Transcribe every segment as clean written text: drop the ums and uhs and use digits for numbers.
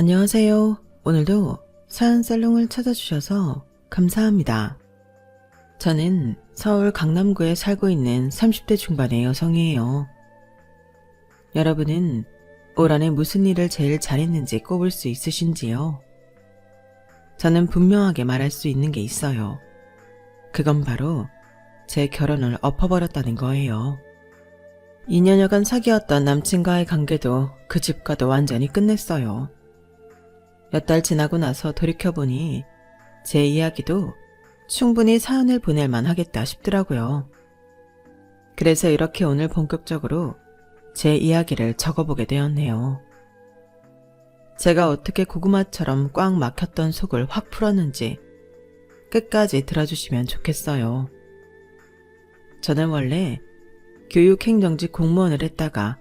안녕하세요. 오늘도 사연살롱을 찾아주셔서 감사합니다. 저는 서울 강남구에 살고 있는 30대 중반의 여성이에요. 여러분은 올 한해 무슨 일을 제일 잘했는지 꼽을 수 있으신지요? 저는 분명하게 말할 수 있는 게 있어요. 그건 바로 제 결혼을 엎어버렸다는 거예요. 2년여간 사귀었던 남친과의 관계도 그 집과도 완전히 끝냈어요. 몇 달 지나고 나서 돌이켜보니 제 이야기도 충분히 사연을 보낼만 하겠다 싶더라고요. 그래서 이렇게 오늘 본격적으로 제 이야기를 적어보게 되었네요. 제가 어떻게 고구마처럼 꽉 막혔던 속을 확 풀었는지 끝까지 들어주시면 좋겠어요. 저는 원래 교육행정직 공무원을 했다가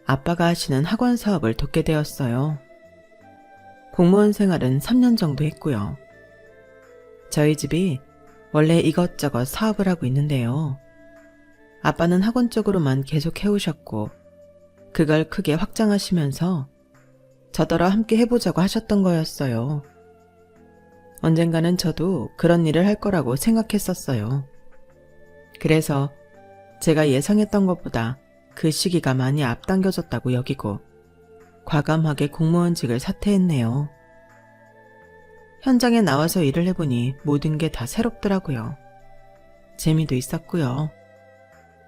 아빠가 하시는 학원 사업을 돕게 되었어요. 공무원 생활은 3년 정도 했고요. 저희 집이 원래 이것저것 사업을 하고 있는데요. 아빠는 학원 쪽으로만 계속 해오셨고 그걸 크게 확장하시면서 저더러 함께 해보자고 하셨던 거였어요. 언젠가는 저도 그런 일을 할 거라고 생각했었어요. 그래서 제가 예상했던 것보다 그 시기가 많이 앞당겨졌다고 여기고 과감하게 공무원직을 사퇴했네요. 현장에 나와서 일을 해보니 모든 게 다 새롭더라고요. 재미도 있었고요.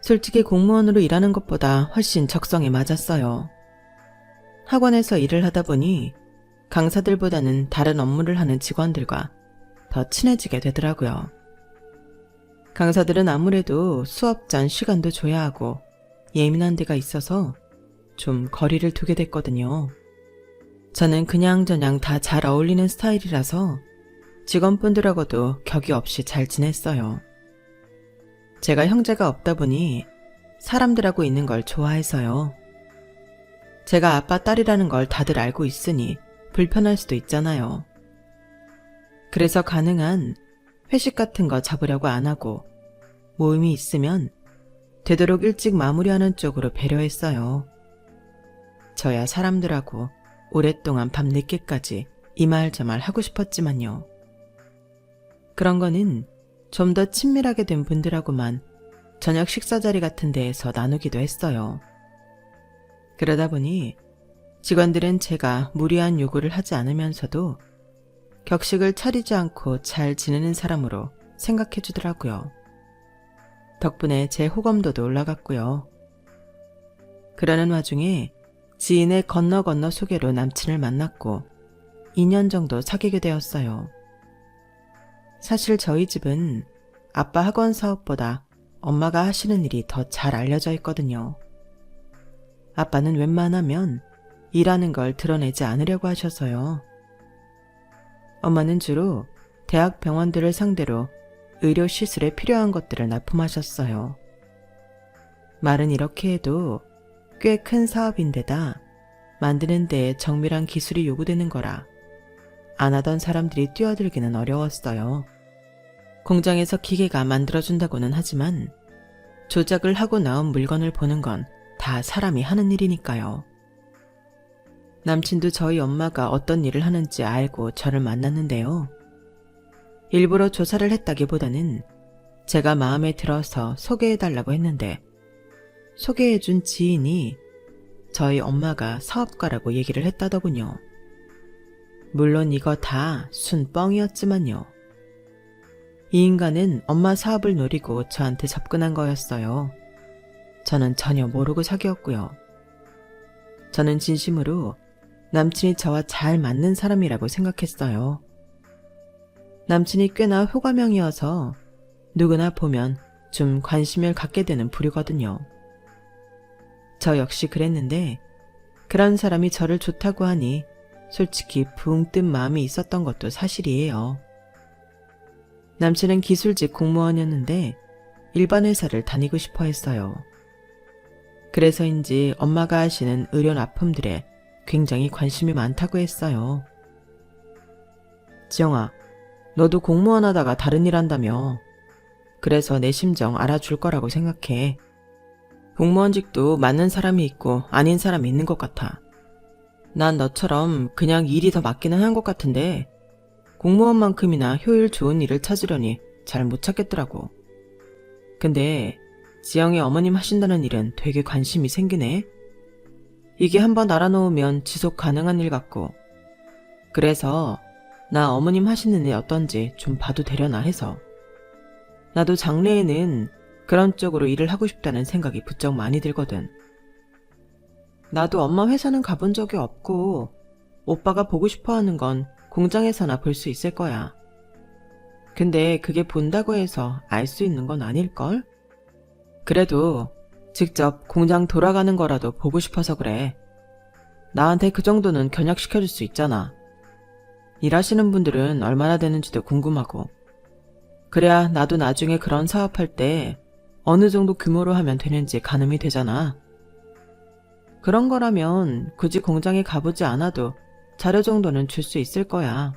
솔직히 공무원으로 일하는 것보다 훨씬 적성에 맞았어요. 학원에서 일을 하다 보니 강사들보다는 다른 업무를 하는 직원들과 더 친해지게 되더라고요. 강사들은 아무래도 수업 전 시간도 줘야 하고 예민한 데가 있어서 좀 거리를 두게 됐거든요. 저는 그냥저냥 다 잘 어울리는 스타일이라서 직원분들하고도 격이 없이 잘 지냈어요. 제가 형제가 없다 보니 사람들하고 있는 걸 좋아해서요. 제가 아빠 딸이라는 걸 다들 알고 있으니 불편할 수도 있잖아요. 그래서 가능한 회식 같은 거 잡으려고 안 하고 모임이 있으면 되도록 일찍 마무리하는 쪽으로 배려했어요. 저야 사람들하고 오랫동안 밤 늦게까지 이 말 저 말 하고 싶었지만요. 그런 거는 좀 더 친밀하게 된 분들하고만 저녁 식사 자리 같은 데에서 나누기도 했어요. 그러다 보니 직원들은 제가 무리한 요구를 하지 않으면서도 격식을 차리지 않고 잘 지내는 사람으로 생각해 주더라고요. 덕분에 제 호감도도 올라갔고요. 그러는 와중에 지인의 건너 소개로 남친을 만났고 2년 정도 사귀게 되었어요. 사실 저희 집은 아빠 학원 사업보다 엄마가 하시는 일이 더 잘 알려져 있거든요. 아빠는 웬만하면 일하는 걸 드러내지 않으려고 하셔서요. 엄마는 주로 대학 병원들을 상대로 의료 시술에 필요한 것들을 납품하셨어요. 말은 이렇게 해도 꽤 큰 사업인데다 만드는 데에 정밀한 기술이 요구되는 거라 안 하던 사람들이 뛰어들기는 어려웠어요. 공장에서 기계가 만들어준다고는 하지만 조작을 하고 나온 물건을 보는 건 다 사람이 하는 일이니까요. 남친도 저희 엄마가 어떤 일을 하는지 알고 저를 만났는데요. 일부러 조사를 했다기보다는 제가 마음에 들어서 소개해달라고 했는데 소개해준 지인이 저희 엄마가 사업가라고 얘기를 했다더군요. 물론 이거 다 순뻥이었지만요. 이 인간은 엄마 사업을 노리고 저한테 접근한 거였어요. 저는 전혀 모르고 사귀었고요. 저는 진심으로 남친이 저와 잘 맞는 사람이라고 생각했어요. 남친이 꽤나 호감형이어서 누구나 보면 좀 관심을 갖게 되는 부류거든요. 저 역시 그랬는데 그런 사람이 저를 좋다고 하니 솔직히 붕 뜬 마음이 있었던 것도 사실이에요. 남친은 기술직 공무원이었는데 일반 회사를 다니고 싶어 했어요. 그래서인지 엄마가 하시는 의료 납품들에 굉장히 관심이 많다고 했어요. 지영아, 너도 공무원 하다가 다른 일 한다며. 그래서 내 심정 알아줄 거라고 생각해. 공무원직도 맞는 사람이 있고 아닌 사람이 있는 것 같아. 난 너처럼 그냥 일이 더 맞기는 한 것 같은데 공무원만큼이나 효율 좋은 일을 찾으려니 잘 못 찾겠더라고. 근데 지영이 어머님 하신다는 일은 되게 관심이 생기네. 이게 한번 알아놓으면 지속 가능한 일 같고. 그래서 나 어머님 하시는 일 어떤지 좀 봐도 되려나 해서. 나도 장래에는 그런 쪽으로 일을 하고 싶다는 생각이 부쩍 많이 들거든. 나도 엄마 회사는 가본 적이 없고 오빠가 보고 싶어 하는 건 공장에서나 볼 수 있을 거야. 근데 그게 본다고 해서 알 수 있는 건 아닐걸? 그래도 직접 공장 돌아가는 거라도 보고 싶어서 그래. 나한테 그 정도는 견약시켜줄 수 있잖아. 일하시는 분들은 얼마나 되는지도 궁금하고. 그래야 나도 나중에 그런 사업할 때 어느 정도 규모로 하면 되는지 가늠이 되잖아. 그런 거라면 굳이 공장에 가보지 않아도 자료 정도는 줄 수 있을 거야.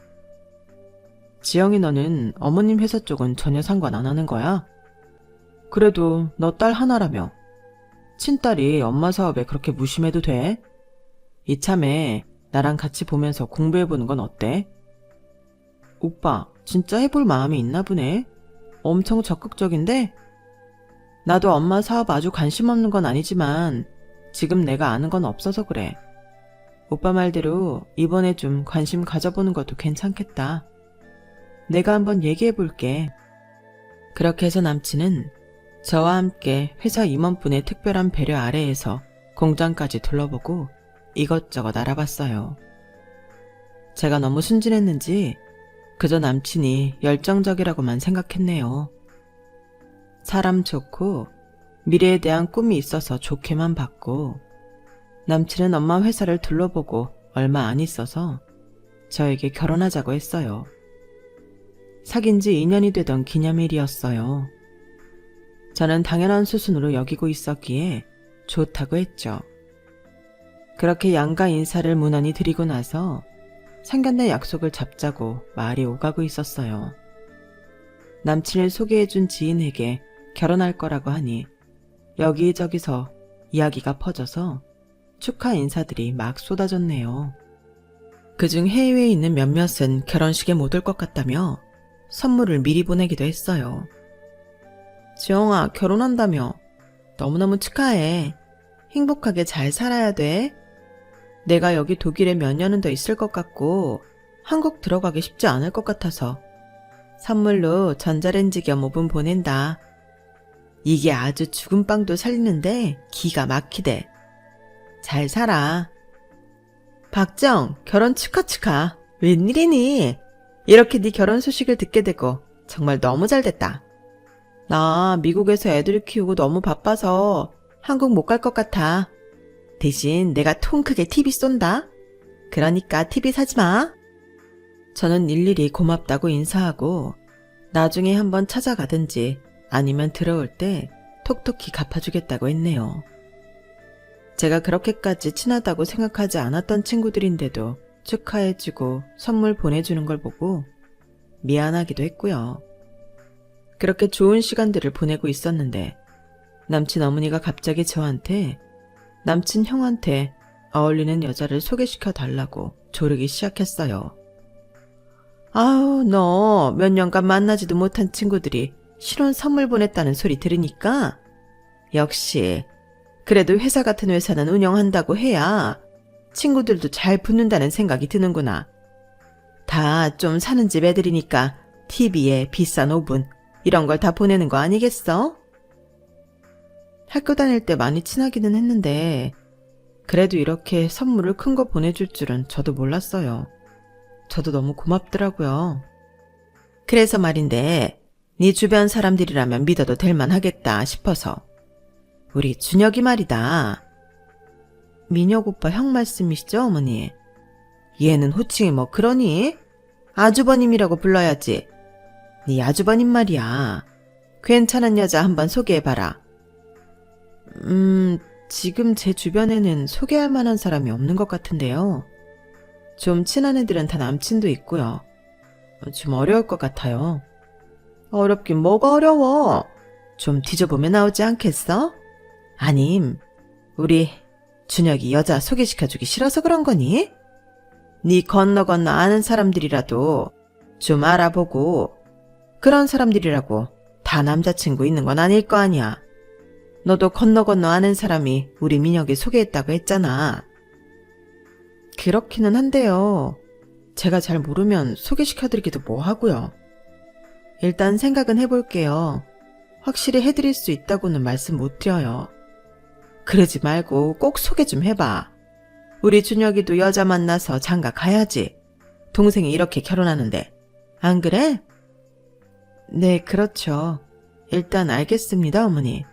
지영이 너는 어머님 회사 쪽은 전혀 상관 안 하는 거야? 그래도 너 딸 하나라며. 친딸이 엄마 사업에 그렇게 무심해도 돼? 이참에 나랑 같이 보면서 공부해보는 건 어때? 오빠, 진짜 해볼 마음이 있나 보네. 엄청 적극적인데? 나도 엄마 사업 아주 관심 없는 건 아니지만 지금 내가 아는 건 없어서 그래. 오빠 말대로 이번에 좀 관심 가져보는 것도 괜찮겠다. 내가 한번 얘기해볼게. 그렇게 해서 남친은 저와 함께 회사 임원분의 특별한 배려 아래에서 공장까지 둘러보고 이것저것 알아봤어요. 제가 너무 순진했는지 그저 남친이 열정적이라고만 생각했네요. 사람 좋고 미래에 대한 꿈이 있어서 좋게만 봤고, 남친은 엄마 회사를 둘러보고 얼마 안 있어서 저에게 결혼하자고 했어요. 사귄 지 2년이 되던 기념일이었어요. 저는 당연한 수순으로 여기고 있었기에 좋다고 했죠. 그렇게 양가 인사를 무난히 드리고 나서 상견례 약속을 잡자고 말이 오가고 있었어요. 남친을 소개해준 지인에게 결혼할 거라고 하니 여기저기서 이야기가 퍼져서 축하 인사들이 막 쏟아졌네요. 그중 해외에 있는 몇몇은 결혼식에 못 올 것 같다며 선물을 미리 보내기도 했어요. 지영아, 결혼한다며. 너무너무 축하해. 행복하게 잘 살아야 돼. 내가 여기 독일에 몇 년은 더 있을 것 같고 한국 들어가기 쉽지 않을 것 같아서 선물로 전자레인지 겸 오븐 보낸다. 이게 아주 죽은 빵도 살리는데 기가 막히대. 잘 살아. 박정, 결혼 축하. 웬일이니? 이렇게 네 결혼 소식을 듣게 되고 정말 너무 잘 됐다. 나 미국에서 애들 키우고 너무 바빠서 한국 못 갈 것 같아. 대신 내가 통 크게 TV 쏜다. 그러니까 TV 사지 마. 저는 일일이 고맙다고 인사하고 나중에 한번 찾아가든지 아니면 들어올 때 톡톡히 갚아주겠다고 했네요. 제가 그렇게까지 친하다고 생각하지 않았던 친구들인데도 축하해주고 선물 보내주는 걸 보고 미안하기도 했고요. 그렇게 좋은 시간들을 보내고 있었는데 남친 어머니가 갑자기 저한테 남친 형한테 어울리는 여자를 소개시켜 달라고 조르기 시작했어요. 아우, 너 몇 년간 만나지도 못한 친구들이 신혼 선물 보냈다는 소리 들으니까 역시 그래도 회사 같은 회사는 운영한다고 해야 친구들도 잘 붙는다는 생각이 드는구나. 다 좀 사는 집 애들이니까 TV에 비싼 오븐 이런 걸 다 보내는 거 아니겠어? 학교 다닐 때 많이 친하기는 했는데 그래도 이렇게 선물을 큰 거 보내줄 줄은 저도 몰랐어요. 저도 너무 고맙더라고요. 그래서 말인데 네 주변 사람들이라면 믿어도 될 만하겠다 싶어서. 우리 준혁이 말이다. 민혁 오빠 형 말씀이시죠, 어머니? 얘는 호칭이 뭐 그러니? 아주버님이라고 불러야지. 네 아주버님 말이야. 괜찮은 여자 한번 소개해봐라. 지금 제 주변에는 소개할 만한 사람이 없는 것 같은데요. 좀 친한 애들은 다 남친도 있고요. 좀 어려울 것 같아요. 어렵긴 뭐가 어려워. 좀 뒤져보면 나오지 않겠어? 아님, 우리 준혁이 여자 소개시켜주기 싫어서 그런 거니? 네 건너 아는 사람들이라도 좀 알아보고 그런 사람들이라고 다 남자친구 있는 건 아닐 거 아니야. 너도 건너 아는 사람이 우리 민혁이 소개했다고 했잖아. 그렇기는 한데요. 제가 잘 모르면 소개시켜드리기도 뭐하고요. 일단 생각은 해볼게요. 확실히 해드릴 수 있다고는 말씀 못 드려요. 그러지 말고 꼭 소개 좀 해봐. 우리 준혁이도 여자 만나서 장가 가야지. 동생이 이렇게 결혼하는데. 안 그래? 네, 그렇죠. 일단 알겠습니다, 어머니.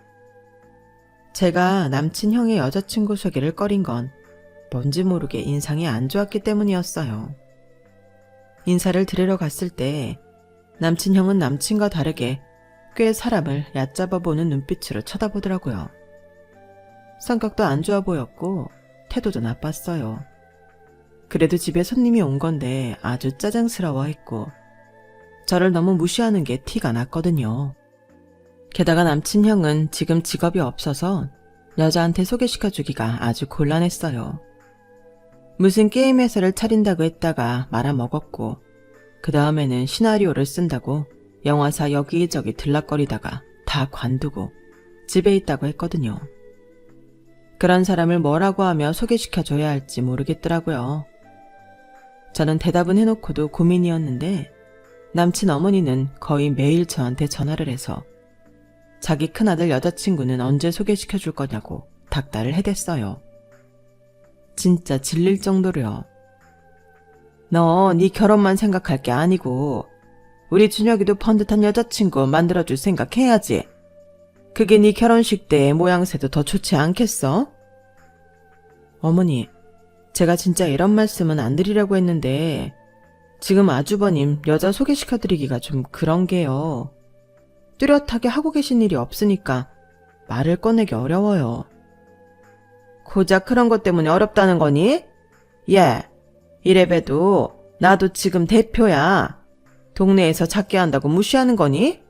제가 남친 형의 여자친구 소개를 꺼린 건 뭔지 모르게 인상이 안 좋았기 때문이었어요. 인사를 드리러 갔을 때 남친 형은 남친과 다르게 꽤 사람을 얕잡아 보는 눈빛으로 쳐다보더라고요. 성격도 안 좋아 보였고 태도도 나빴어요. 그래도 집에 손님이 온 건데 아주 짜증스러워했고 저를 너무 무시하는 게 티가 났거든요. 게다가 남친 형은 지금 직업이 없어서 여자한테 소개시켜주기가 아주 곤란했어요. 무슨 게임 회사를 차린다고 했다가 말아먹었고 그 다음에는 시나리오를 쓴다고 영화사 여기저기 들락거리다가 다 관두고 집에 있다고 했거든요. 그런 사람을 뭐라고 하며 소개시켜줘야 할지 모르겠더라고요. 저는 대답은 해놓고도 고민이었는데 남친 어머니는 거의 매일 저한테 전화를 해서 자기 큰아들 여자친구는 언제 소개시켜줄 거냐고 닥달을 해댔어요. 진짜 질릴 정도로요. 너 네 결혼만 생각할 게 아니고 우리 준혁이도 번듯한 여자친구 만들어줄 생각해야지. 그게 네 결혼식 때 모양새도 더 좋지 않겠어? 어머니, 제가 진짜 이런 말씀은 안 드리려고 했는데 지금 아주버님 여자 소개시켜드리기가 좀 그런 게요. 뚜렷하게 하고 계신 일이 없으니까 말을 꺼내기 어려워요. 고작 그런 것 때문에 어렵다는 거니? 예, 이래봬도 나도 지금 대표야. 동네에서 작게 한다고 무시하는 거니?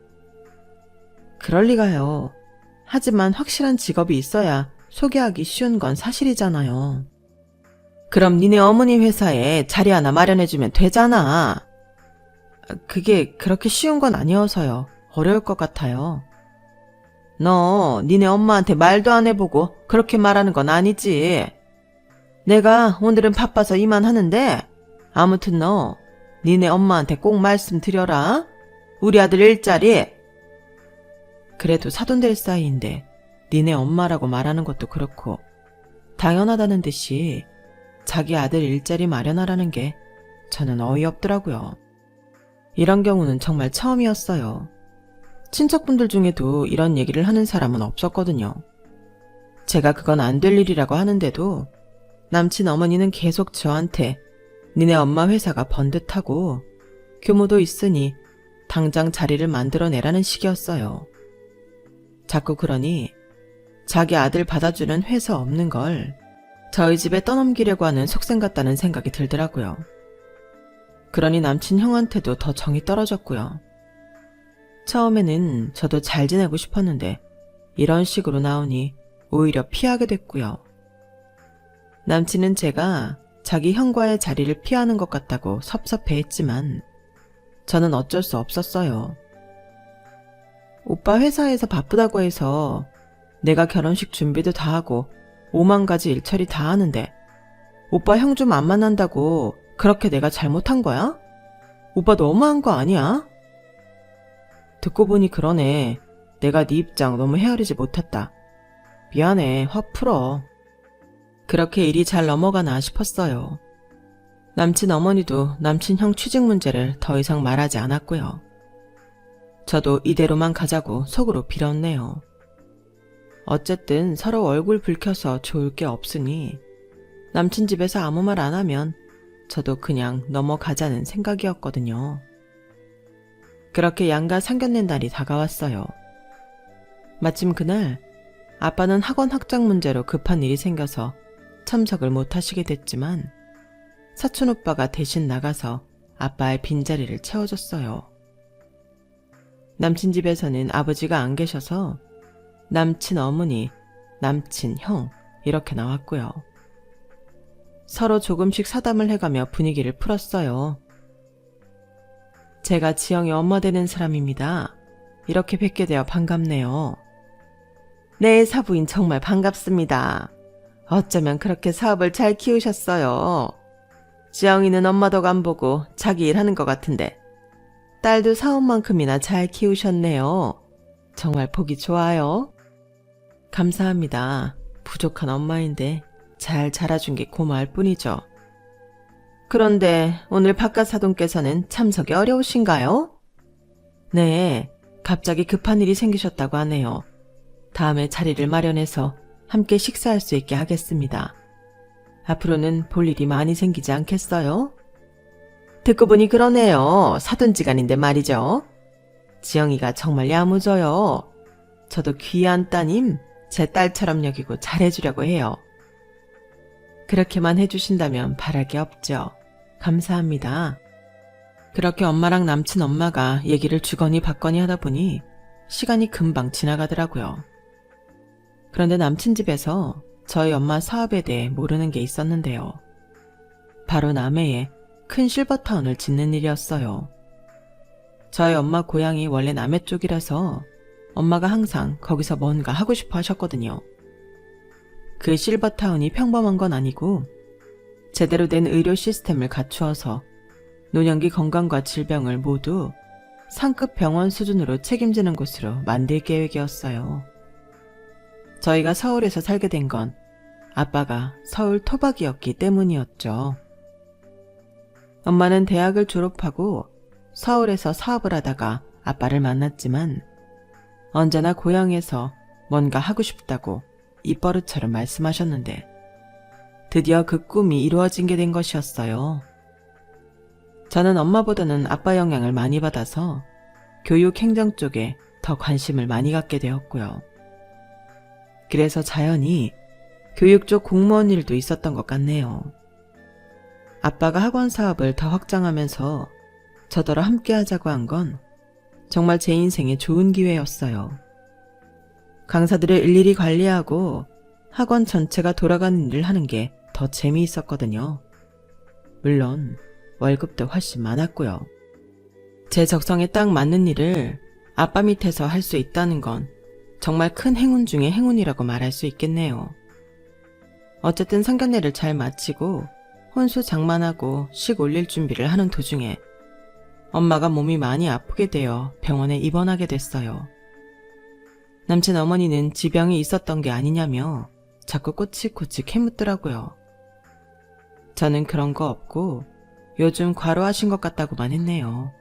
그럴 리가요. 하지만 확실한 직업이 있어야 소개하기 쉬운 건 사실이잖아요. 그럼 니네 어머니 회사에 자리 하나 마련해주면 되잖아. 그게 그렇게 쉬운 건 아니어서요. 어려울 것 같아요. 너 니네 엄마한테 말도 안 해보고 그렇게 말하는 건 아니지. 내가 오늘은 바빠서 이만하는데 아무튼 너 니네 엄마한테 꼭 말씀드려라. 우리 아들 일자리. 그래도 사돈될 사이인데 니네 엄마라고 말하는 것도 그렇고 당연하다는 듯이 자기 아들 일자리 마련하라는 게 저는 어이없더라고요. 이런 경우는 정말 처음이었어요. 친척분들 중에도 이런 얘기를 하는 사람은 없었거든요. 제가 그건 안 될 일이라고 하는데도 남친 어머니는 계속 저한테 니네 엄마 회사가 번듯하고 규모도 있으니 당장 자리를 만들어내라는 식이었어요. 자꾸 그러니 자기 아들 받아주는 회사 없는 걸 저희 집에 떠넘기려고 하는 속셈 같다는 생각이 들더라고요. 그러니 남친 형한테도 더 정이 떨어졌고요. 처음에는 저도 잘 지내고 싶었는데 이런 식으로 나오니 오히려 피하게 됐고요. 남친은 제가 자기 형과의 자리를 피하는 것 같다고 섭섭해했지만 저는 어쩔 수 없었어요. 오빠 회사에서 바쁘다고 해서 내가 결혼식 준비도 다 하고 5만 가지 일처리 다 하는데 오빠 형 좀 안 만난다고 그렇게 내가 잘못한 거야? 오빠 너무한 거 아니야? 듣고 보니 그러네. 내가 네 입장 너무 헤아리지 못했다. 미안해. 확 풀어. 그렇게 일이 잘 넘어가나 싶었어요. 남친 어머니도 남친 형 취직 문제를 더 이상 말하지 않았고요. 저도 이대로만 가자고 속으로 빌었네요. 어쨌든 서로 얼굴 붉혀서 좋을 게 없으니 남친 집에서 아무 말 안 하면 저도 그냥 넘어가자는 생각이었거든요. 그렇게 양가 상견례 날이 다가왔어요. 마침 그날 아빠는 학원 학장 문제로 급한 일이 생겨서 참석을 못 하시게 됐지만 사촌 오빠가 대신 나가서 아빠의 빈자리를 채워줬어요. 남친 집에서는 아버지가 안 계셔서 남친 어머니, 남친 형, 이렇게 나왔고요. 서로 조금씩 사담을 해가며 분위기를 풀었어요. 제가 지영이 엄마 되는 사람입니다. 이렇게 뵙게 되어 반갑네요. 네, 사부인 정말 반갑습니다. 어쩌면 그렇게 사업을 잘 키우셨어요. 지영이는 엄마 덕 안 보고 자기 일하는 것 같은데 딸도 사업만큼이나 잘 키우셨네요. 정말 보기 좋아요. 감사합니다. 부족한 엄마인데 잘 자라준 게 고마울 뿐이죠. 그런데 오늘 바깥 사돈께서는 참석이 어려우신가요? 네, 갑자기 급한 일이 생기셨다고 하네요. 다음에 자리를 마련해서 함께 식사할 수 있게 하겠습니다. 앞으로는 볼 일이 많이 생기지 않겠어요? 듣고 보니 그러네요. 사돈지간인데 말이죠. 지영이가 정말 야무져요. 저도 귀한 따님, 제 딸처럼 여기고 잘해주려고 해요. 그렇게만 해주신다면 바랄 게 없죠. 감사합니다. 그렇게 엄마랑 남친 엄마가 얘기를 주거니 받거니 하다 보니 시간이 금방 지나가더라고요. 그런데 남친 집에서 저희 엄마 사업에 대해 모르는 게 있었는데요. 바로 남해에 큰 실버타운을 짓는 일이었어요. 저희 엄마 고향이 원래 남해 쪽이라서 엄마가 항상 거기서 뭔가 하고 싶어 하셨거든요. 그 실버타운이 평범한 건 아니고 제대로 된 의료 시스템을 갖추어서 노년기 건강과 질병을 모두 상급 병원 수준으로 책임지는 곳으로 만들 계획이었어요. 저희가 서울에서 살게 된 건 아빠가 서울 토박이었기 때문이었죠. 엄마는 대학을 졸업하고 서울에서 사업을 하다가 아빠를 만났지만 언제나 고향에서 뭔가 하고 싶다고 입버릇처럼 말씀하셨는데 드디어 그 꿈이 이루어진 게 된 것이었어요. 저는 엄마보다는 아빠 영향을 많이 받아서 교육 행정 쪽에 더 관심을 많이 갖게 되었고요. 그래서 자연히 교육 쪽 공무원 일도 있었던 것 같네요. 아빠가 학원 사업을 더 확장하면서 저더러 함께 하자고 한 건 정말 제 인생의 좋은 기회였어요. 강사들을 일일이 관리하고 학원 전체가 돌아가는 일을 하는 게 더 재미있었거든요. 물론 월급도 훨씬 많았고요. 제 적성에 딱 맞는 일을 아빠 밑에서 할 수 있다는 건 정말 큰 행운 중에 행운이라고 말할 수 있겠네요. 어쨌든 상견례를 잘 마치고 혼수 장만하고 식 올릴 준비를 하는 도중에 엄마가 몸이 많이 아프게 되어 병원에 입원하게 됐어요. 남친 어머니는 지병이 있었던 게 아니냐며 자꾸 꼬치꼬치 캐묻더라고요. 저는 그런 거 없고 요즘 과로하신 것 같다고만 했네요.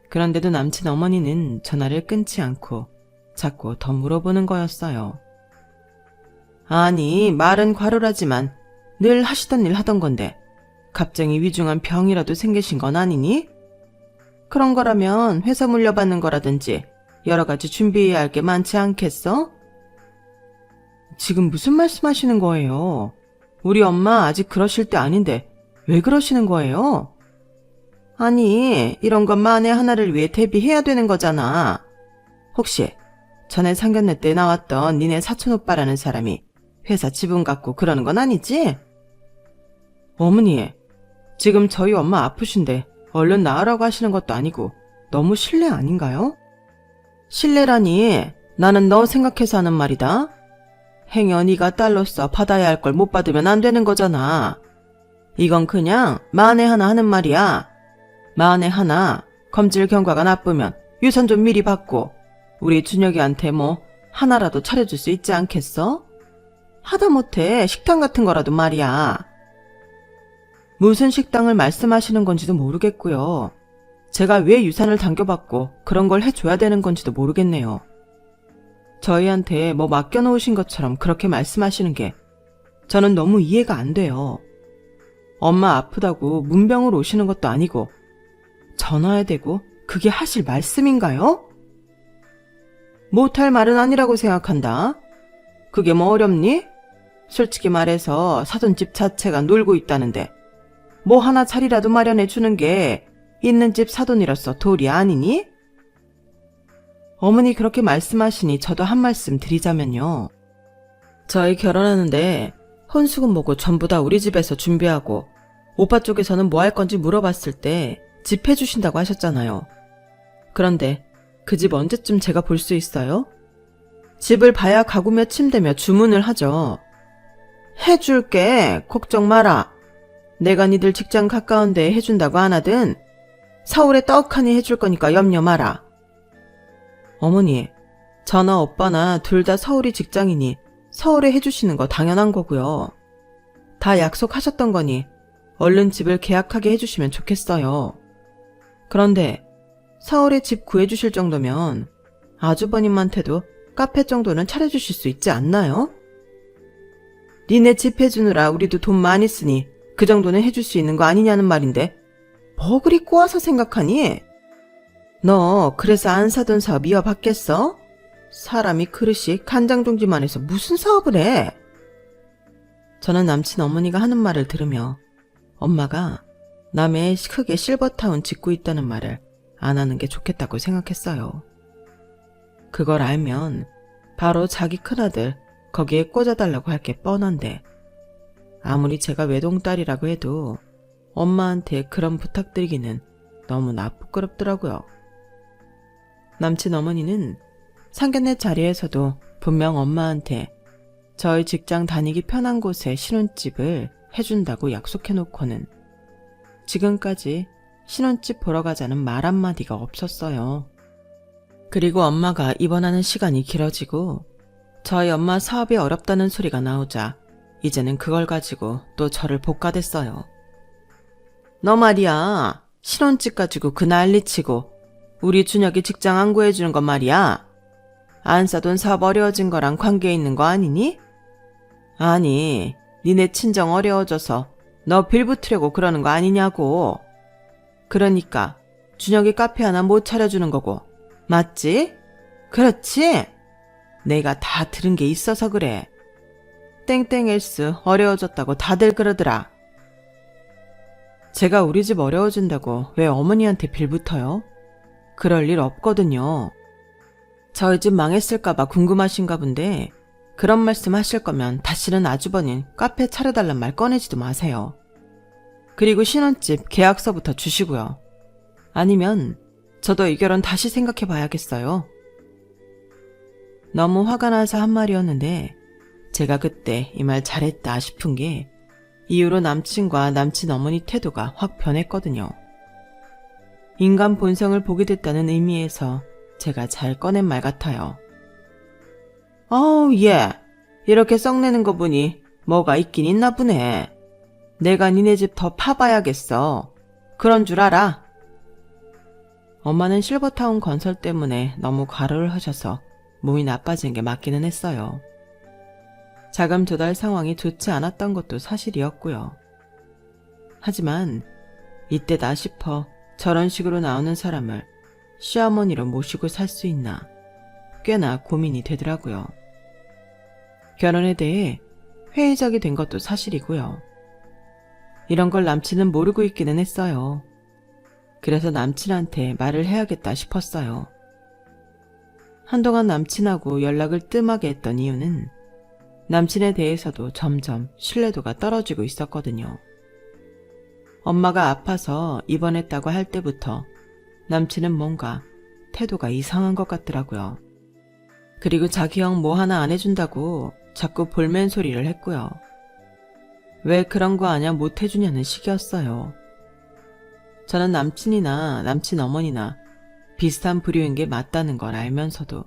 그런데도 남친 어머니는 전화를 끊지 않고 자꾸 더 물어보는 거였어요. 아니, 말은 과로라지만 늘 하시던 일 하던 건데 갑자기 위중한 병이라도 생기신 건 아니니? 그런 거라면 회사 물려받는 거라든지 여러 가지 준비해야 할 게 많지 않겠어? 지금 무슨 말씀하시는 거예요? 우리 엄마 아직 그러실 때 아닌데 왜 그러시는 거예요? 아니, 이런 건 만에 하나를 위해 대비해야 되는 거잖아. 혹시 전에 상견례 때 나왔던 니네 사촌오빠라는 사람이 회사 지분 갖고 그러는 건 아니지? 어머니, 지금 저희 엄마 아프신데 얼른 나으라고 하시는 것도 아니고 너무 실례 아닌가요? 실례라니, 나는 너 생각해서 하는 말이다. 행여 네가 딸로서 받아야 할 걸 못 받으면 안 되는 거잖아. 이건 그냥 만에 하나 하는 말이야. 만에 하나 검질 경과가 나쁘면 유산 좀 미리 받고 우리 준혁이한테 뭐 하나라도 차려줄 수 있지 않겠어? 하다못해 식당 같은 거라도 말이야. 무슨 식당을 말씀하시는 건지도 모르겠고요. 제가 왜 유산을 당겨받고 그런 걸 해줘야 되는 건지도 모르겠네요. 저희한테 뭐 맡겨놓으신 것처럼 그렇게 말씀하시는 게 저는 너무 이해가 안 돼요. 엄마 아프다고 문병으로 오시는 것도 아니고 전화해야 되고 그게 하실 말씀인가요? 못할 말은 아니라고 생각한다. 그게 뭐 어렵니? 솔직히 말해서 사돈집 자체가 놀고 있다는데 뭐 하나 자리라도 마련해 주는 게 있는 집 사돈이로서 도리 아니니? 어머니 그렇게 말씀하시니 저도 한 말씀 드리자면요. 저희 결혼하는데 혼수금 뭐고 전부 다 우리 집에서 준비하고 오빠 쪽에서는 뭐 할 건지 물어봤을 때 집 해주신다고 하셨잖아요. 그런데 그 집 언제쯤 제가 볼 수 있어요? 집을 봐야 가구며 침대며 주문을 하죠. 해줄게. 걱정 마라. 내가 니들 직장 가까운 데에 해준다고 안 하든 서울에 떡하니 해줄 거니까 염려 마라. 어머니, 저나 오빠나 둘 다 서울이 직장이니 서울에 해주시는 거 당연한 거고요. 다 약속하셨던 거니 얼른 집을 계약하게 해주시면 좋겠어요. 그런데 서울에 집 구해주실 정도면 아주버님한테도 카페 정도는 차려주실 수 있지 않나요? 니네 집 해주느라 우리도 돈 많이 쓰니 그 정도는 해줄 수 있는 거 아니냐는 말인데 뭐 그리 꼬아서 생각하니? 너 그래서 안 사던 사업 이어받겠어? 사람이 그릇이 간장종지만 해서 무슨 사업을 해? 저는 남친 어머니가 하는 말을 들으며 엄마가 남의 크게 실버타운 짓고 있다는 말을 안 하는 게 좋겠다고 생각했어요. 그걸 알면 바로 자기 큰아들 거기에 꽂아달라고 할 게 뻔한데 아무리 제가 외동딸이라고 해도 엄마한테 그런 부탁드리기는 너무나 부끄럽더라고요. 남친 어머니는 상견례 자리에서도 분명 엄마한테 저희 직장 다니기 편한 곳에 신혼집을 해준다고 약속해놓고는 지금까지 신혼집 보러 가자는 말 한마디가 없었어요. 그리고 엄마가 입원하는 시간이 길어지고 저희 엄마 사업이 어렵다는 소리가 나오자 이제는 그걸 가지고 또 저를 볶아댔어요. 너 말이야, 신혼집 가지고 그 난리치고 우리 준혁이 직장 안 구해주는 건 말이야. 안 사돈 사업 어려워진 거랑 관계 있는 거 아니니? 아니, 니네 친정 어려워져서 너 빌붙으려고 그러는 거 아니냐고. 그러니까 준혁이 카페 하나 못 차려주는 거고. 맞지? 그렇지? 내가 다 들은 게 있어서 그래. 땡땡헬스 어려워졌다고 다들 그러더라. 제가 우리 집 어려워진다고 왜 어머니한테 빌붙어요? 그럴 일 없거든요. 저희 집 망했을까봐 궁금하신가 본데 그런 말씀 하실 거면 다시는 아주버님 카페 차려달란 말 꺼내지도 마세요. 그리고 신혼집 계약서부터 주시고요. 아니면 저도 이 결혼 다시 생각해 봐야겠어요. 너무 화가 나서 한 말이었는데 제가 그때 이 말 잘했다 싶은 게 이후로 남친과 남친 어머니 태도가 확 변했거든요. 인간 본성을 보게 됐다는 의미에서 제가 잘 꺼낸 말 같아요. 얘 이렇게 썩내는 거 보니 뭐가 있긴 있나 보네. 내가 니네 집 더 파봐야겠어. 그런 줄 알아? 엄마는 실버타운 건설 때문에 너무 과로를 하셔서 몸이 나빠진 게 맞기는 했어요. 자금 조달 상황이 좋지 않았던 것도 사실이었고요. 하지만 이때다 싶어 저런 식으로 나오는 사람을 시어머니로 모시고 살 수 있나 꽤나 고민이 되더라고요. 결혼에 대해 회의적이 된 것도 사실이고요. 이런 걸 남친은 모르고 있기는 했어요. 그래서 남친한테 말을 해야겠다 싶었어요. 한동안 남친하고 연락을 뜸하게 했던 이유는 남친에 대해서도 점점 신뢰도가 떨어지고 있었거든요. 엄마가 아파서 입원했다고 할 때부터 남친은 뭔가 태도가 이상한 것 같더라고요. 그리고 자기 형 뭐 하나 안 해준다고 자꾸 볼멘 소리를 했고요. 왜 그런 거 아냐 못 해주냐는 식이었어요. 저는 남친이나 남친 어머니나 비슷한 부류인 게 맞다는 걸 알면서도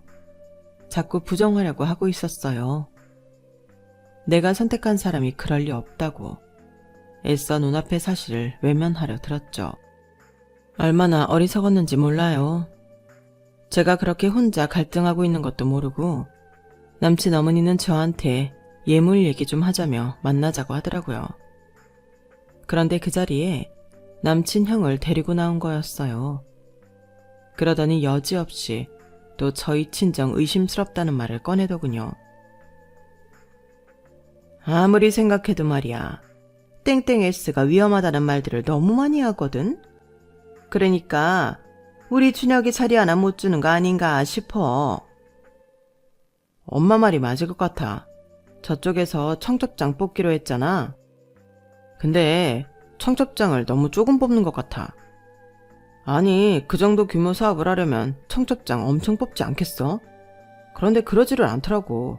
자꾸 부정하려고 하고 있었어요. 내가 선택한 사람이 그럴 리 없다고 애써 눈앞의 사실을 외면하려 들었죠. 얼마나 어리석었는지 몰라요. 제가 그렇게 혼자 갈등하고 있는 것도 모르고 남친 어머니는 저한테 예물 얘기 좀 하자며 만나자고 하더라고요. 그런데 그 자리에 남친 형을 데리고 나온 거였어요. 그러더니 여지없이 또 저희 친정 의심스럽다는 말을 꺼내더군요. 아무리 생각해도 말이야. 땡땡S가 위험하다는 말들을 너무 많이 하거든? 그러니까 우리 준혁이 자리 하나 못 주는 거 아닌가 싶어. 엄마 말이 맞을 것 같아. 저쪽에서 청첩장 뽑기로 했잖아. 근데 청첩장을 너무 조금 뽑는 것 같아. 아니, 그 정도 규모 사업을 하려면 청첩장 엄청 뽑지 않겠어? 그런데 그러지를 않더라고.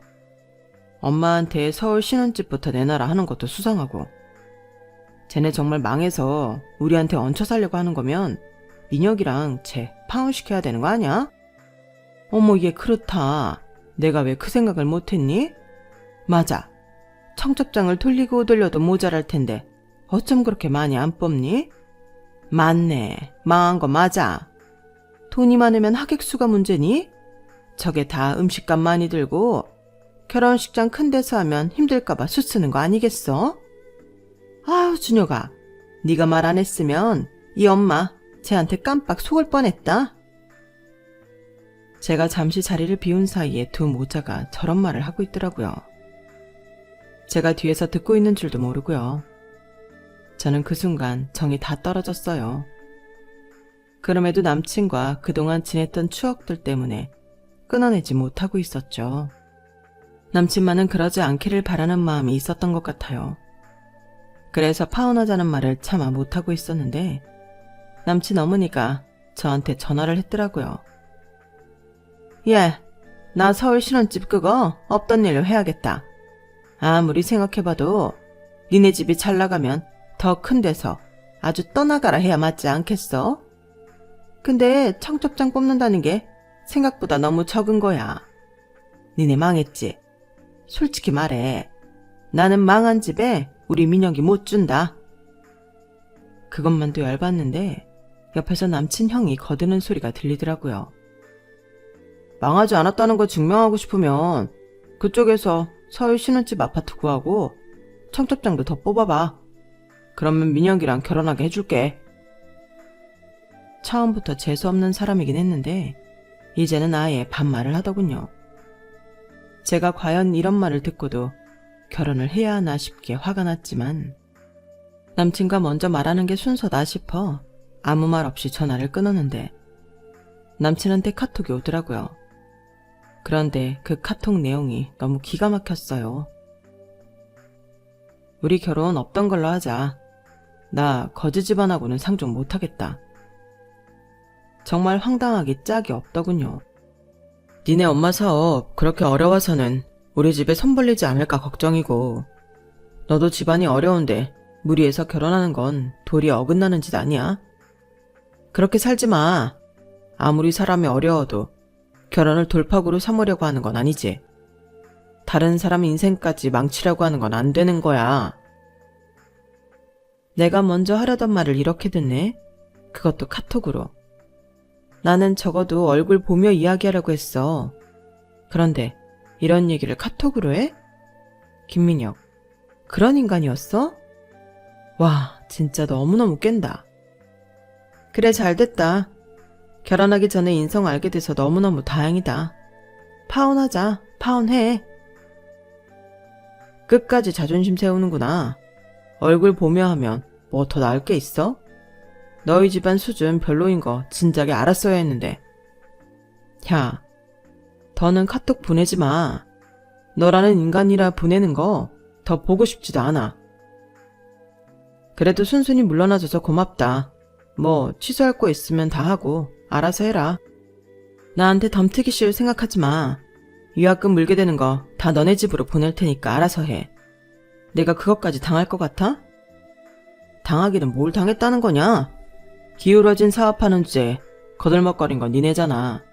엄마한테 서울 신혼집부터 내놔라 하는 것도 수상하고. 쟤네 정말 망해서 우리한테 얹혀 살려고 하는 거면 민혁이랑 쟤 파혼시켜야 되는 거 아니야? 어머, 얘 그렇다. 내가 왜 그 생각을 못했니? 맞아. 청첩장을 돌리고 돌려도 모자랄 텐데 어쩜 그렇게 많이 안 뽑니? 맞네. 망한 거 맞아. 돈이 많으면 하객수가 문제니? 저게 다 음식값 많이 들고 결혼식장 큰 데서 하면 힘들까봐 수 쓰는 거 아니겠어? 아유, 준혁아. 네가 말 안 했으면 이 엄마 쟤한테 깜빡 속을 뻔했다. 제가 잠시 자리를 비운 사이에 두 모자가 저런 말을 하고 있더라고요. 제가 뒤에서 듣고 있는 줄도 모르고요. 저는 그 순간 정이 다 떨어졌어요. 그럼에도 남친과 그동안 지냈던 추억들 때문에 끊어내지 못하고 있었죠. 남친만은 그러지 않기를 바라는 마음이 있었던 것 같아요. 그래서 파혼하자는 말을 차마 못하고 있었는데 남친 어머니가 저한테 전화를 했더라고요. 예, 나 서울 신혼집 그거 없던 일로 해야겠다. 아무리 생각해봐도 니네 집이 잘 나가면 더 큰 데서 아주 떠나가라 해야 맞지 않겠어? 근데 청첩장 뽑는다는 게 생각보다 너무 적은 거야. 니네 망했지? 솔직히 말해. 나는 망한 집에 우리 민혁이 못 준다. 그것만도 열받는데 옆에서 남친 형이 거드는 소리가 들리더라고요. 망하지 않았다는 거 증명하고 싶으면 그쪽에서 서울 신혼집 아파트 구하고 청첩장도 더 뽑아봐. 그러면 민혁이랑 결혼하게 해줄게. 처음부터 재수없는 사람이긴 했는데 이제는 아예 반말을 하더군요. 제가 과연 이런 말을 듣고도 결혼을 해야 하나 싶게 화가 났지만 남친과 먼저 말하는 게 순서다 싶어 아무 말 없이 전화를 끊었는데 남친한테 카톡이 오더라고요. 그런데 그 카톡 내용이 너무 기가 막혔어요. 우리 결혼 없던 걸로 하자. 나 거지 집안하고는 상종 못하겠다. 정말 황당하기 짝이 없더군요. 니네 엄마 사업 그렇게 어려워서는 우리 집에 손 벌리지 않을까 걱정이고 너도 집안이 어려운데 무리해서 결혼하는 건 도리 어긋나는 짓 아니야? 그렇게 살지 마. 아무리 사람이 어려워도 결혼을 돌파구로 삼으려고 하는 건 아니지. 다른 사람 인생까지 망치려고 하는 건 안 되는 거야. 내가 먼저 하려던 말을 이렇게 듣네. 그것도 카톡으로. 나는 적어도 얼굴 보며 이야기하려고 했어. 그런데 이런 얘기를 카톡으로 해? 김민혁, 그런 인간이었어? 와, 진짜 너무너무 깬다. 그래, 잘됐다. 결혼하기 전에 인성 알게 돼서 너무너무 다행이다. 파혼하자. 파혼해. 끝까지 자존심 세우는구나. 얼굴 보며 하면 뭐 더 나을 게 있어? 너희 집안 수준 별로인 거 진작에 알았어야 했는데. 야, 더는 카톡 보내지 마. 너라는 인간이라 보내는 거 더 보고 싶지도 않아. 그래도 순순히 물러나줘서 고맙다. 뭐 취소할 거 있으면 다 하고 알아서 해라. 나한테 덤트기 씌울 생각하지 마. 유학금 물게 되는 거 다 너네 집으로 보낼 테니까 알아서 해. 내가 그것까지 당할 것 같아? 당하기는 뭘 당했다는 거냐? 기울어진 사업하는 주제에 거들먹거린 건 니네잖아.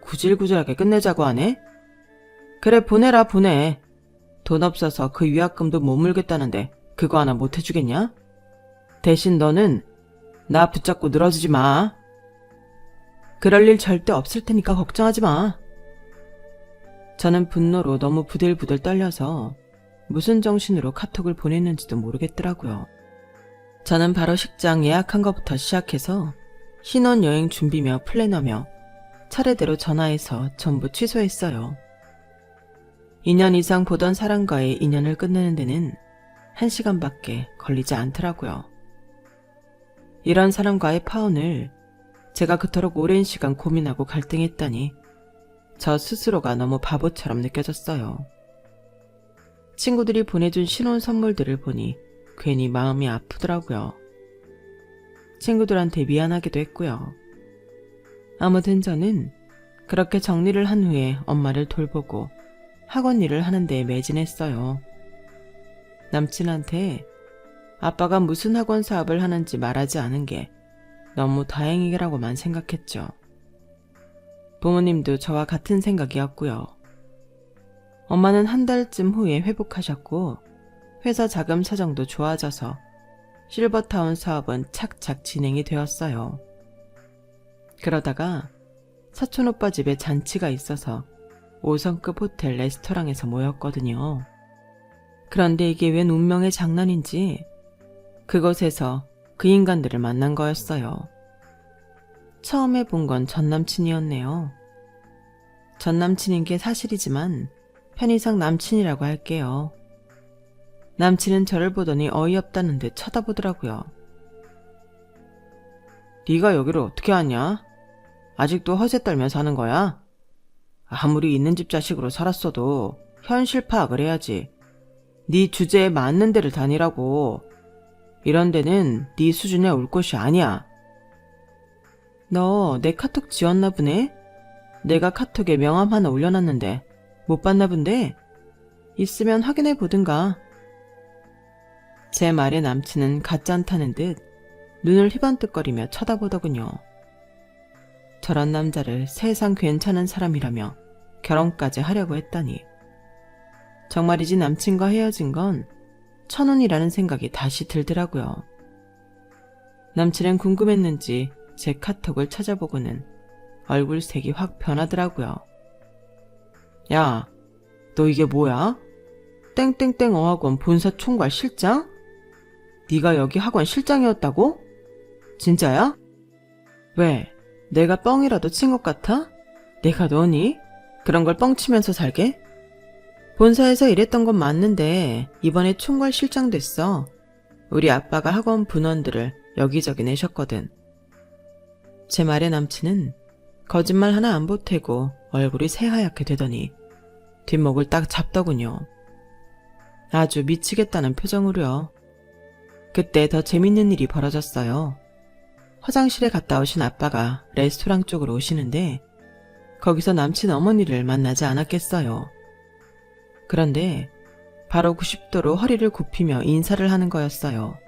구질구질하게 끝내자고 하네? 그래, 보내라, 보내. 돈 없어서 그 유학금도 못 물겠다는데 그거 하나 못 해주겠냐? 대신 너는 나 붙잡고 늘어지지 마. 그럴 일 절대 없을 테니까 걱정하지 마. 저는 분노로 너무 부들부들 떨려서 무슨 정신으로 카톡을 보냈는지도 모르겠더라고요. 저는 바로 식장 예약한 것부터 시작해서 신혼여행 준비며 플래너며 차례대로 전화해서 전부 취소했어요. 2년 이상 보던 사람과의 인연을 끝내는 데는 1시간밖에 걸리지 않더라고요. 이런 사람과의 파혼을 제가 그토록 오랜 시간 고민하고 갈등했다니 저 스스로가 너무 바보처럼 느껴졌어요. 친구들이 보내준 신혼 선물들을 보니 괜히 마음이 아프더라고요. 친구들한테 미안하기도 했고요. 아무튼 저는 그렇게 정리를 한 후에 엄마를 돌보고 학원 일을 하는 데 매진했어요. 남친한테 아빠가 무슨 학원 사업을 하는지 말하지 않은 게 너무 다행이라고만 생각했죠. 부모님도 저와 같은 생각이었고요. 엄마는 한 달쯤 후에 회복하셨고 회사 자금 사정도 좋아져서 실버타운 사업은 착착 진행이 되었어요. 그러다가 사촌오빠 집에 잔치가 있어서 5성급 호텔 레스토랑에서 모였거든요. 그런데 이게 웬 운명의 장난인지 그곳에서 그 인간들을 만난 거였어요. 처음에 본 건 전남친이었네요. 전남친인 게 사실이지만 편의상 남친이라고 할게요. 남친은 저를 보더니 어이없다는 듯 쳐다보더라고요. 네가 여기를 어떻게 왔냐? 아직도 허세 떨며 사는 거야? 아무리 있는 집 자식으로 살았어도 현실 파악을 해야지. 네 주제에 맞는 데를 다니라고. 이런 데는 네 수준에 올 곳이 아니야. 너 내 카톡 지웠나 보네? 내가 카톡에 명함 하나 올려놨는데 못 봤나 본데? 있으면 확인해 보든가. 제 말에 남친은 가짠타는 듯 눈을 희번뜩거리며 쳐다보더군요. 저런 남자를 세상 괜찮은 사람이라며 결혼까지 하려고 했다니. 정말이지 남친과 헤어진 건 천운이라는 생각이 다시 들더라고요. 남친은 궁금했는지 제 카톡을 찾아보고는 얼굴색이 확 변하더라고요. 야, 너 이게 뭐야? 땡땡땡 어학원 본사 총괄 실장? 네가 여기 학원 실장이었다고? 진짜야? 왜? 내가 뻥이라도 친 것 같아? 내가 너니? 그런 걸 뻥치면서 살게? 본사에서 일했던 건 맞는데 이번에 총괄 실장 됐어. 우리 아빠가 학원 분원들을 여기저기 내셨거든. 제 말에 남친은 거짓말 하나 안 보태고 얼굴이 새하얗게 되더니 뒷목을 딱 잡더군요. 아주 미치겠다는 표정으로요. 그때 더 재밌는 일이 벌어졌어요. 화장실에 갔다 오신 아빠가 레스토랑 쪽으로 오시는데 거기서 남친 어머니를 만나지 않았겠어요. 그런데 바로 90도로 허리를 굽히며 인사를 하는 거였어요.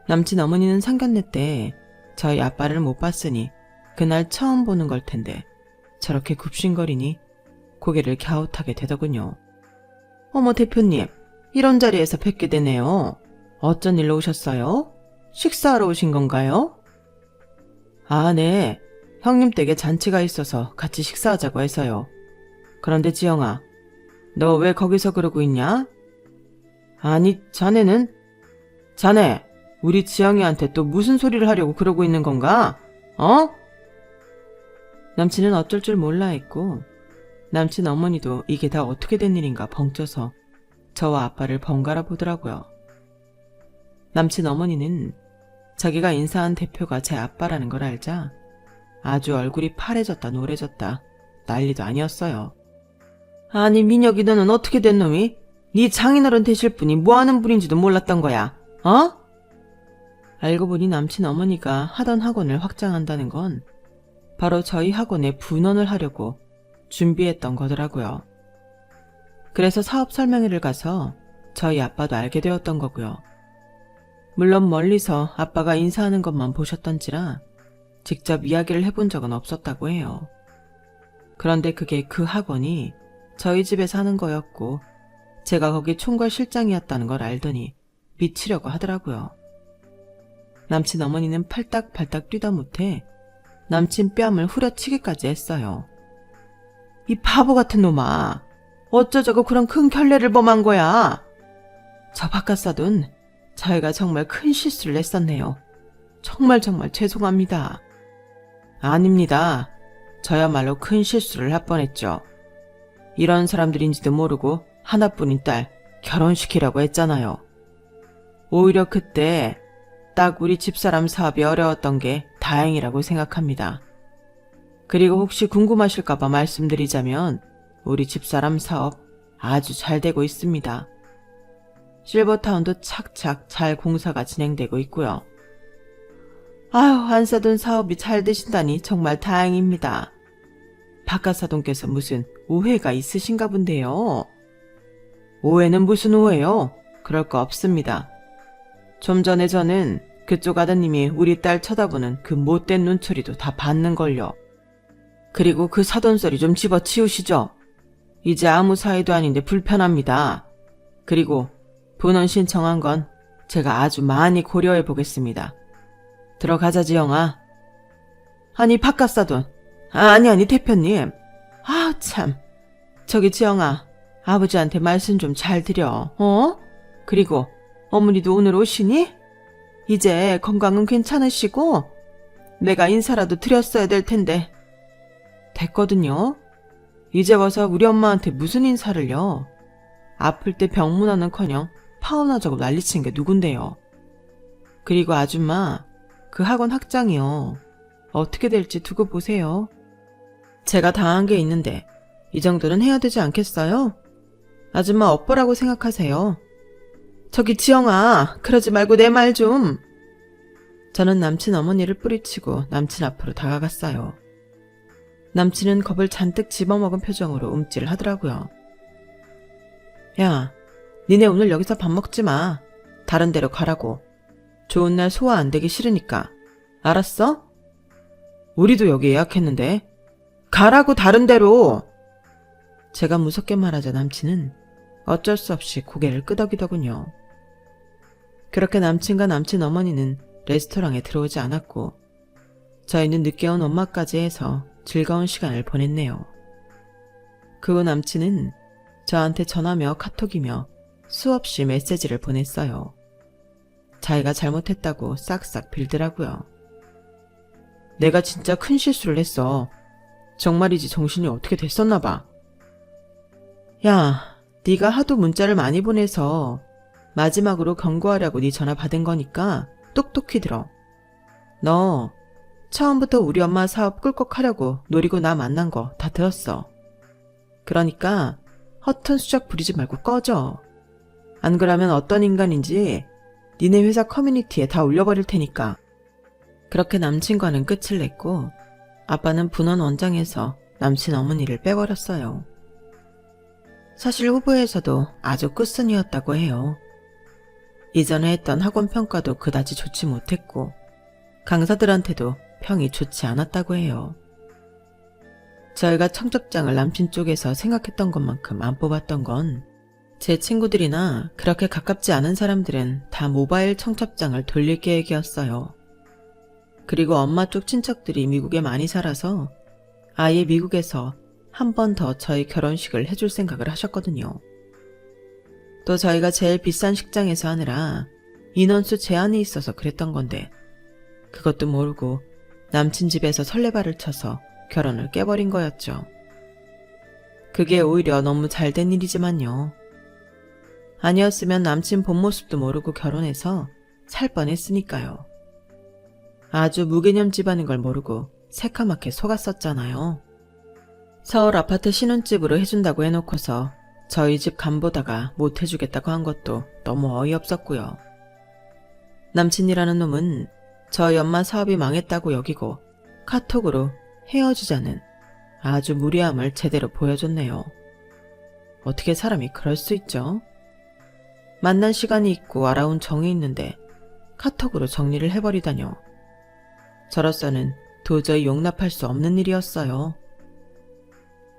남친 어머니는 상견례 때 저희 아빠를 못 봤으니 그날 처음 보는 걸 텐데 저렇게 굽신거리니 고개를 갸웃하게 되더군요. 어머 대표님, 이런 자리에서 뵙게 되네요. 어쩐 일로 오셨어요? 식사하러 오신 건가요? 아, 네. 형님 댁에 잔치가 있어서 같이 식사하자고 해서요. 그런데 지영아, 너 왜 거기서 그러고 있냐? 아니, 자네는? 자네, 우리 지영이한테 또 무슨 소리를 하려고 그러고 있는 건가? 어? 남친은 어쩔 줄 몰라 했고 남친 어머니도 이게 다 어떻게 된 일인가 벙쪄서 저와 아빠를 번갈아 보더라고요. 남친 어머니는 자기가 인사한 대표가 제 아빠라는 걸 알자 아주 얼굴이 파래졌다 노래졌다 난리도 아니었어요. 아니 민혁이 너는 어떻게 된 놈이? 네 장인어른 되실 분이 뭐하는 분인지도 몰랐던 거야. 어? 알고 보니 남친 어머니가 하던 학원을 확장한다는 건 바로 저희 학원에 분원을 하려고 준비했던 거더라고요. 그래서 사업 설명회를 가서 저희 아빠도 알게 되었던 거고요. 물론 멀리서 아빠가 인사하는 것만 보셨던지라 직접 이야기를 해본 적은 없었다고 해요. 그런데 그게 그 학원이 저희 집에서 하는 거였고 제가 거기 총괄 실장이었다는 걸 알더니 미치려고 하더라고요. 남친 어머니는 팔딱팔딱 뛰다 못해 남친 뺨을 후려치기까지 했어요. 이 바보 같은 놈아, 어쩌자고 그런 큰 결례를 범한 거야. 저 바깥사돈, 저희가 정말 큰 실수를 했었네요. 정말 죄송합니다. 아닙니다. 저야말로 큰 실수를 할 뻔했죠. 이런 사람들인지도 모르고 하나뿐인 딸 결혼시키라고 했잖아요. 오히려 그때 딱 우리 집사람 사업이 어려웠던 게 다행이라고 생각합니다. 그리고 혹시 궁금하실까봐 말씀드리자면 우리 집사람 사업 아주 잘 되고 있습니다. 실버타운도 착착 잘 공사가 진행되고 있고요. 아유, 안 사돈 사업이 잘 되신다니 정말 다행입니다. 박가사돈께서 무슨 오해가 있으신가 본데요. 오해는 무슨 오해요? 그럴 거 없습니다. 좀 전에 저는 그쪽 아드님이 우리 딸 쳐다보는 그 못된 눈초리도 다 봤는걸요. 그리고 그 사돈 소리 좀 집어치우시죠. 이제 아무 사이도 아닌데 불편합니다. 그리고 본원 신청한 건 제가 아주 많이 고려해 보겠습니다. 들어가자, 지영아. 아니, 박가사돈. 아니, 대표님. 아, 참. 저기, 지영아. 아버지한테 말씀 좀 잘 드려. 그리고 어머니도 오늘 오시니? 이제 건강은 괜찮으시고? 내가 인사라도 드렸어야 될 텐데. 됐거든요. 이제 와서 우리 엄마한테 무슨 인사를요? 아플 때 병문안은커녕 파우나 저고 난리친 게 누군데요. 그리고 아줌마, 그 학원 학장이요. 어떻게 될지 두고 보세요. 제가 당한 게 있는데 이 정도는 해야 되지 않겠어요? 아줌마 업보라고 생각하세요. 저기 지영아, 그러지 말고 내 말 좀. 저는 남친 어머니를 뿌리치고 남친 앞으로 다가갔어요. 남친은 겁을 잔뜩 집어먹은 표정으로 움찔을 하더라고요. 야, 니네 오늘 여기서 밥 먹지 마. 다른 데로 가라고. 좋은 날 소화 안 되기 싫으니까. 알았어? 우리도 여기 예약했는데. 가라고, 다른 데로. 제가 무섭게 말하자 남친은 어쩔 수 없이 고개를 끄덕이더군요. 그렇게 남친과 남친 어머니는 레스토랑에 들어오지 않았고 저희는 늦게 온 엄마까지 해서 즐거운 시간을 보냈네요. 그 후 남친은 저한테 전화며 카톡이며 수없이 메시지를 보냈어요. 자기가 잘못했다고 싹싹 빌더라고요. 내가 진짜 큰 실수를 했어. 정말이지 정신이 어떻게 됐었나 봐. 야, 네가 하도 문자를 많이 보내서 마지막으로 경고하려고 네 전화 받은 거니까 똑똑히 들어. 너 처음부터 우리 엄마 사업 꿀꺽하려고 노리고 나 만난 거 다 들었어. 그러니까 허튼 수작 부리지 말고 꺼져. 안 그러면 어떤 인간인지 니네 회사 커뮤니티에 다 올려버릴 테니까. 그렇게 남친과는 끝을 냈고 아빠는 분원 원장에서 남친 어머니를 빼버렸어요. 사실 후보에서도 아주 끝순이었다고 해요. 이전에 했던 학원 평가도 그다지 좋지 못했고 강사들한테도 평이 좋지 않았다고 해요. 저희가 청첩장을 남친 쪽에서 생각했던 것만큼 안 뽑았던 건 제 친구들이나 그렇게 가깝지 않은 사람들은 다 모바일 청첩장을 돌릴 계획이었어요. 그리고 엄마 쪽 친척들이 미국에 많이 살아서 아예 미국에서 한 번 더 저희 결혼식을 해줄 생각을 하셨거든요. 또 저희가 제일 비싼 식장에서 하느라 인원수 제한이 있어서 그랬던 건데 그것도 모르고 남친 집에서 설레발을 쳐서 결혼을 깨버린 거였죠. 그게 오히려 너무 잘된 일이지만요. 아니었으면 남친 본 모습도 모르고 결혼해서 살 뻔했으니까요. 아주 무개념 집안인 걸 모르고 새카맣게 속았었잖아요. 서울 아파트 신혼집으로 해준다고 해놓고서 저희 집 간보다가 못 해주겠다고 한 것도 너무 어이없었고요. 남친이라는 놈은 저희 엄마 사업이 망했다고 여기고 카톡으로 헤어지자는 아주 무리함을 제대로 보여줬네요. 어떻게 사람이 그럴 수 있죠? 만난 시간이 있고 알아온 정이 있는데 카톡으로 정리를 해버리다뇨. 저로서는 도저히 용납할 수 없는 일이었어요.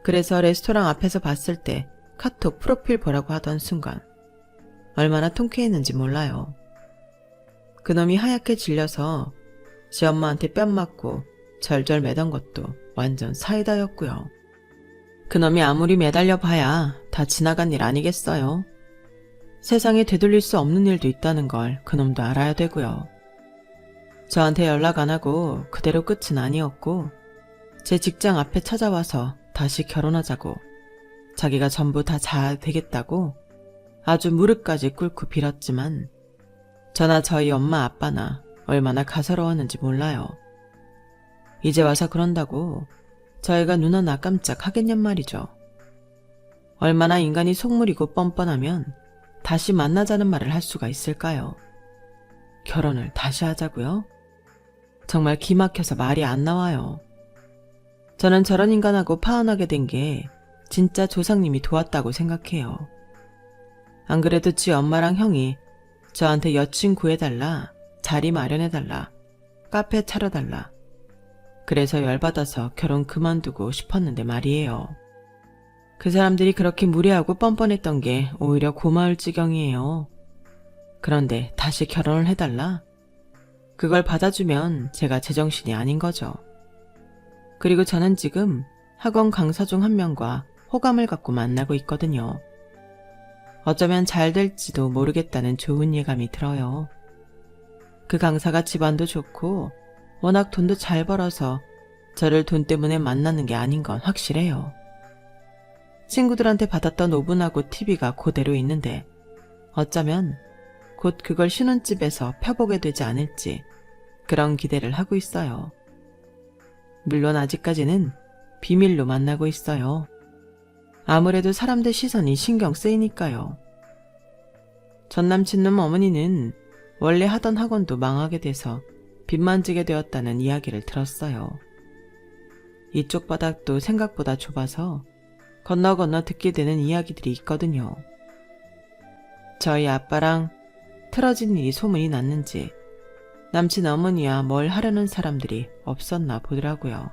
그래서 레스토랑 앞에서 봤을 때 카톡 프로필 보라고 하던 순간 얼마나 통쾌했는지 몰라요. 그놈이 하얗게 질려서 지 엄마한테 뺨 맞고 절절 매던 것도 완전 사이다였고요. 그놈이 아무리 매달려 봐야 다 지나간 일 아니겠어요. 세상에 되돌릴 수 없는 일도 있다는 걸 그놈도 알아야 되고요. 저한테 연락 안 하고 그대로 끝은 아니었고 제 직장 앞에 찾아와서 다시 결혼하자고 자기가 전부 다 잘 되겠다고 아주 무릎까지 꿇고 빌었지만 저나 저희 엄마 아빠나 얼마나 가서로웠는지 몰라요. 이제 와서 그런다고 저희가 눈 하나 깜짝 하겠냔 말이죠. 얼마나 인간이 속물이고 뻔뻔하면 다시 만나자는 말을 할 수가 있을까요? 결혼을 다시 하자고요? 정말 기막혀서 말이 안 나와요. 저는 저런 인간하고 파혼하게 된 게 진짜 조상님이 도왔다고 생각해요. 안 그래도 지 엄마랑 형이 저한테 여친 구해달라, 자리 마련해달라, 카페 차려달라. 그래서 열받아서 결혼 그만두고 싶었는데 말이에요. 그 사람들이 그렇게 무례하고 뻔뻔했던 게 오히려 고마울 지경이에요. 그런데 다시 결혼을 해달라? 그걸 받아주면 제가 제정신이 아닌 거죠. 그리고 저는 지금 학원 강사 중 한 명과 호감을 갖고 만나고 있거든요. 어쩌면 잘 될지도 모르겠다는 좋은 예감이 들어요. 그 강사가 집안도 좋고 워낙 돈도 잘 벌어서 저를 돈 때문에 만나는 게 아닌 건 확실해요. 친구들한테 받았던 오븐하고 TV가 그대로 있는데 어쩌면 곧 그걸 신혼집에서 펴보게 되지 않을지 그런 기대를 하고 있어요. 물론 아직까지는 비밀로 만나고 있어요. 아무래도 사람들 시선이 신경 쓰이니까요. 전남친놈 어머니는 원래 하던 학원도 망하게 돼서 빚만 지게 되었다는 이야기를 들었어요. 이쪽 바닥도 생각보다 좁아서 건너 듣게 되는 이야기들이 있거든요. 저희 아빠랑 틀어진 일이 소문이 났는지 남친 어머니야 뭘 하려는 사람들이 없었나 보더라고요.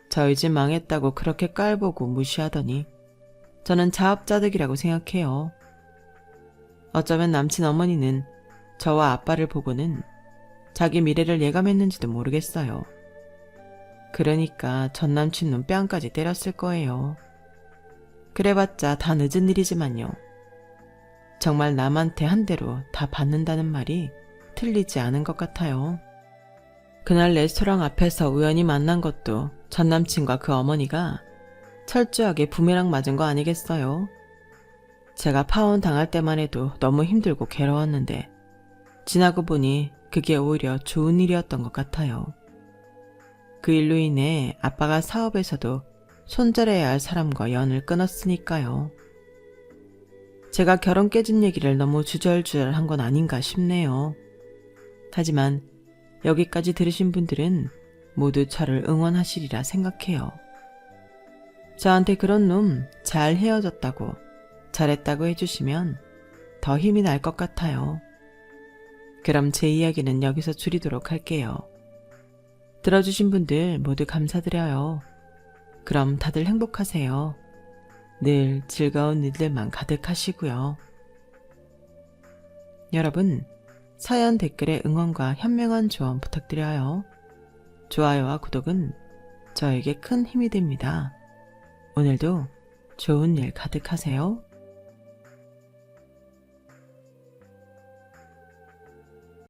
저희 집 망했다고 그렇게 깔보고 무시하더니 저는 자업자득이라고 생각해요. 어쩌면 남친 어머니는 저와 아빠를 보고는 자기 미래를 예감했는지도 모르겠어요. 그러니까 전 남친놈 뺨까지 때렸을 거예요. 그래봤자 다 늦은 일이지만요. 정말 남한테 한 대로 다 받는다는 말이 틀리지 않은 것 같아요. 그날 레스토랑 앞에서 우연히 만난 것도 전 남친과 그 어머니가 철저하게 부메랑 맞은 거 아니겠어요? 제가 파혼 당할 때만 해도 너무 힘들고 괴로웠는데 지나고 보니 그게 오히려 좋은 일이었던 것 같아요. 그 일로 인해 아빠가 사업에서도 손절해야 할 사람과 연을 끊었으니까요. 제가 결혼 깨진 얘기를 너무 주절주절 한 건 아닌가 싶네요. 하지만 여기까지 들으신 분들은 모두 저를 응원하시리라 생각해요. 저한테 그런 놈 잘 헤어졌다고, 잘했다고 해주시면 더 힘이 날 것 같아요. 그럼 제 이야기는 여기서 줄이도록 할게요. 들어주신 분들 모두 감사드려요. 그럼 다들 행복하세요. 늘 즐거운 일들만 가득하시고요. 여러분, 사연 댓글에 응원과 현명한 조언 부탁드려요. 좋아요와 구독은 저에게 큰 힘이 됩니다. 오늘도 좋은 일 가득하세요.